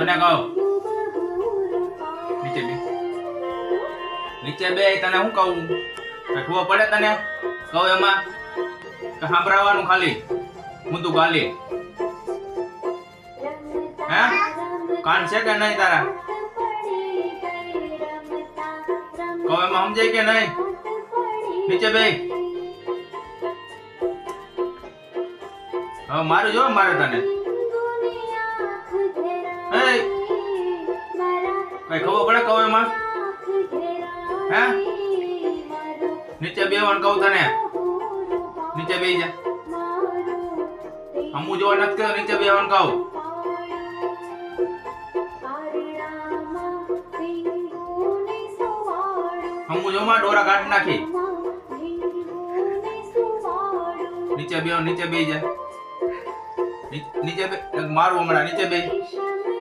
તને કહો નીચે બે નીચે બે તને હું કહું કઈ ખબર પડે તને કહું એમાં કે સાંભળવાનું ખાલી હું તું ગાલી હે કાન છે કે નહીં તારા કહું એમાં સમજાય કે નહીં નીચે બે હવે મારું જો મારે તને કઈ ખબર પડે કહું એમાં હે નીચે બેવાનું કહું તને નીચે બેસી જા હમું જોવા નથી કહ્યું નીચે બેવાનું કહું હમું જોમાં ડોરા કાઢી નાખી નીચે બેસી જા નીચે બે મારું હમણાં નીચે બે